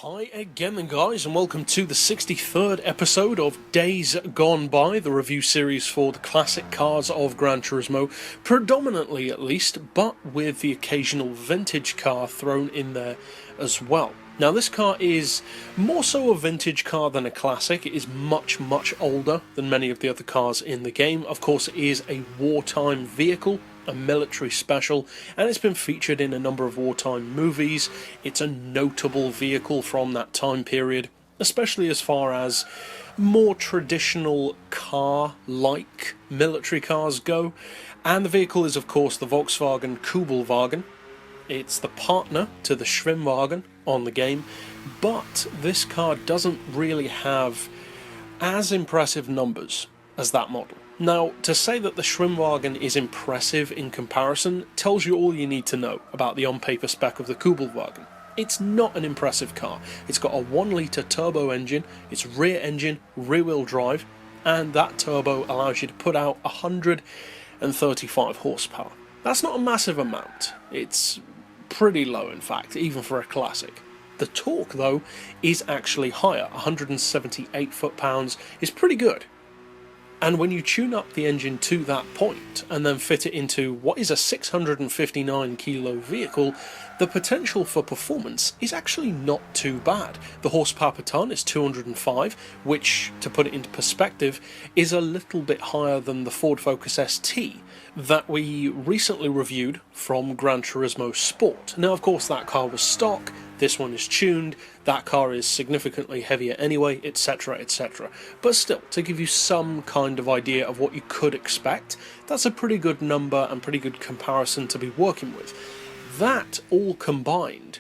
Hi again then guys, and welcome to the 63rd episode of Days Gone By, the review series for the classic cars of Gran Turismo, predominantly at least, but with the occasional vintage car thrown in there as well. Now this car is more so a vintage car than a classic. It is much older than many of the other cars in the game. Of course it is a wartime vehicle, a military special, and it's been featured in a number of wartime movies. It's a notable vehicle from that time period, especially as far as more traditional car-like military cars go. And the vehicle is of course the Volkswagen Kbelwagen. It's the partner to the Schwimmwagen on the game, but this car doesn't really have as impressive numbers as that model. Now, to say that the Schwimmwagen is impressive in comparison tells you all you need to know about the on-paper spec of the Kubelwagen. It's not an impressive car. It's got a 1 litre turbo engine, it's rear engine, rear-wheel drive, and that turbo allows you to put out 135 horsepower. That's not a massive amount. It's pretty low, in fact, even for a classic. The torque, though, is actually higher. 178 foot-pounds is pretty good. And when you tune up the engine to that point and then fit it into what is a 659 kilo vehicle, the potential for performance is actually not too bad. The horsepower per tonne is 205, which, to put it into perspective, is a little bit higher than the Ford Focus ST that we recently reviewed from Gran Turismo Sport. Now, of course, that car was stock, this one is tuned, that car is significantly heavier anyway, etc, etc. But still, to give you some kind of idea of what you could expect, that's a pretty good number and pretty good comparison to be working with. That, all combined,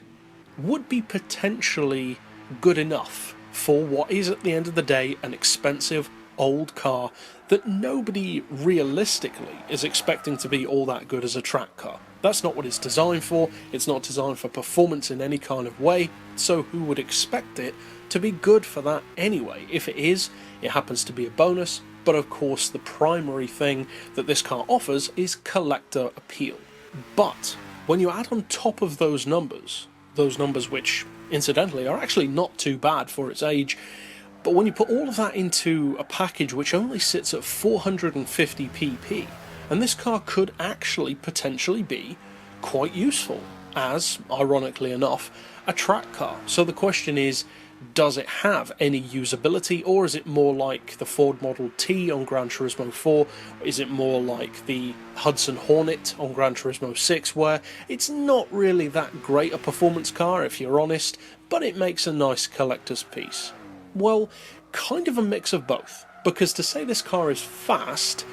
would be potentially good enough for what is, at the end of the day, an expensive old car that nobody realistically is expecting to be all that good as a track car. That's not what it's designed for. It's not designed for performance in any kind of way, so who would expect it to be good for that anyway? If it is, it happens to be a bonus, but of course the primary thing that this car offers is collector appeal. But when you add on top of those numbers which incidentally are actually not too bad for its age, but when you put all of that into a package which only sits at 450 pp, and this car could actually potentially be quite useful as, ironically enough, a track car. So the question is, does it have any usability, or is it more like the Ford Model T on Gran Turismo 4? Is it more like the Hudson Hornet on Gran Turismo 6, where it's not really that great a performance car if you're honest, but it makes a nice collector's piece? Well, kind of a mix of both, because to say this car is fast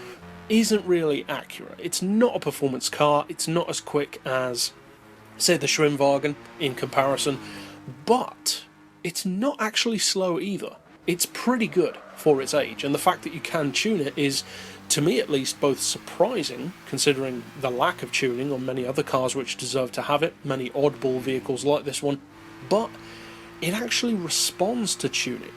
isn't really accurate. It's not a performance car, it's not as quick as, say, the Schwimmwagen in comparison, but it's not actually slow either. It's pretty good for its age, and the fact that you can tune it is, to me at least, both surprising, considering the lack of tuning on many other cars which deserve to have it, many oddball vehicles like this one, but it actually responds to tuning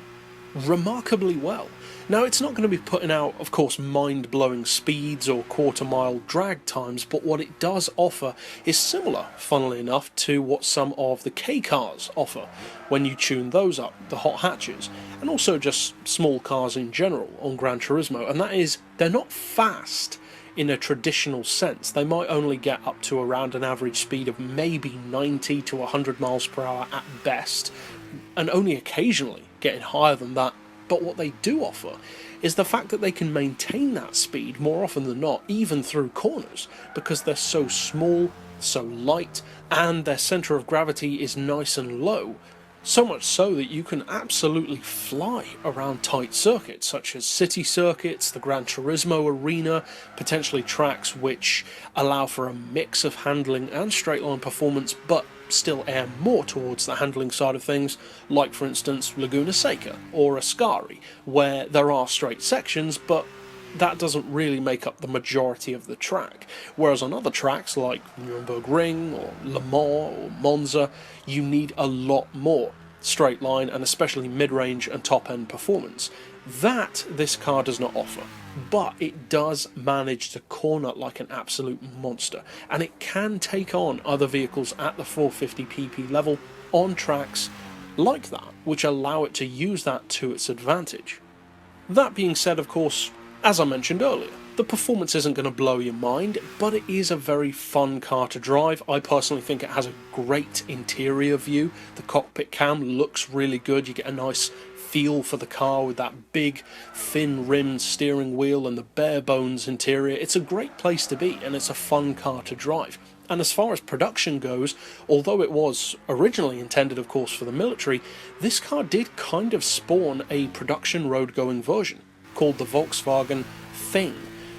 remarkably well. Now, it's not going to be putting out, of course, mind-blowing speeds or quarter-mile drag times, but what it does offer is similar, funnily enough, to what some of the K cars offer when you tune those up, the hot hatches, and also just small cars in general on Gran Turismo, and that is, they're not fast in a traditional sense. They might only get up to around an average speed of maybe 90 to 100 miles per hour at best, and only occasionally getting higher than that. But what they do offer is the fact that they can maintain that speed more often than not, even through corners, because they're so small, so light, and their centre of gravity is nice and low. So much so that you can absolutely fly around tight circuits, such as city circuits, the Gran Turismo arena, potentially tracks which allow for a mix of handling and straight-line performance, but still err more towards the handling side of things, like for instance Laguna Seca or Ascari, where there are straight sections, but that doesn't really make up the majority of the track. Whereas on other tracks like Nürburgring Ring or Le Mans or Monza, you need a lot more straight line and especially mid-range and top-end performance. That this car does not offer, but it does manage to corner like an absolute monster, and it can take on other vehicles at the 450 pp level on tracks like that, which allow it to use that to its advantage. That being said, of course, as I mentioned earlier, the performance isn't going to blow your mind, but it is a very fun car to drive. I personally think it has a great interior view. The cockpit cam looks really good. You get a nice feel for the car with that big, thin-rimmed steering wheel and the bare-bones interior. It's a great place to be, and it's a fun car to drive. And as far as production goes, although it was originally intended, of course, for the military, this car did kind of spawn a production road-going version called the Volkswagen Thing,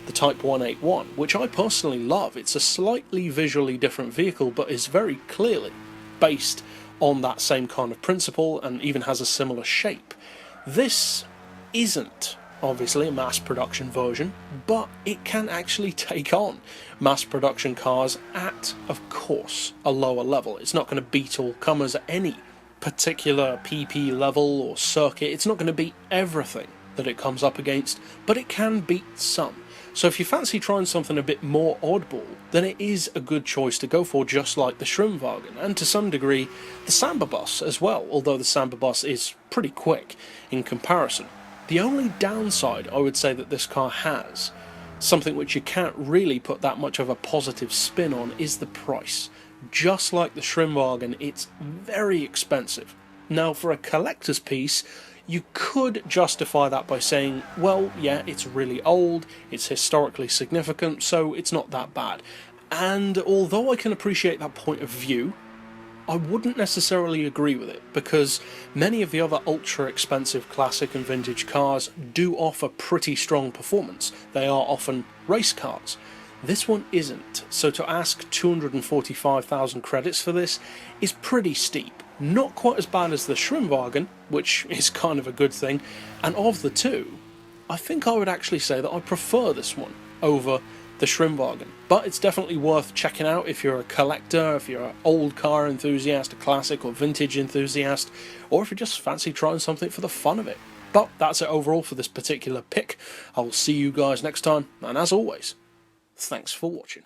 the Type 181, which I personally love. It's a slightly visually different vehicle, but is very clearly based on that same kind of principle and even has a similar shape. This isn't obviously a mass production version, but it can actually take on mass production cars at, of course, a lower level. It's not going to beat all comers at any particular PP level or circuit. It's not going to beat everything that it comes up against, but it can beat some. So if you fancy trying something a bit more oddball, then it is a good choice to go for, just like the Schwimmwagen, and to some degree the Samba Bus as well, although the Samba Bus is pretty quick in comparison. The only downside I would say that this car has, something which you can't really put that much of a positive spin on, is the price. Just like the Schwimmwagen, it's very expensive. Now, for a collector's piece, you could justify that by saying, well, yeah, it's really old, it's historically significant, so it's not that bad. And although I can appreciate that point of view, I wouldn't necessarily agree with it, because many of the other ultra expensive classic and vintage cars do offer pretty strong performance. They are often race cars. This one isn't, so to ask 245,000 credits for this is pretty steep. Not quite as bad as the Schwimmwagen, which is kind of a good thing, and of the two, I think I would actually say that I prefer this one over the Schwimmwagen. But it's definitely worth checking out if you're a collector, if you're an old car enthusiast, a classic or vintage enthusiast, or if you just fancy trying something for the fun of it. But that's it overall for this particular pick. I will see you guys next time, and as always, thanks for watching.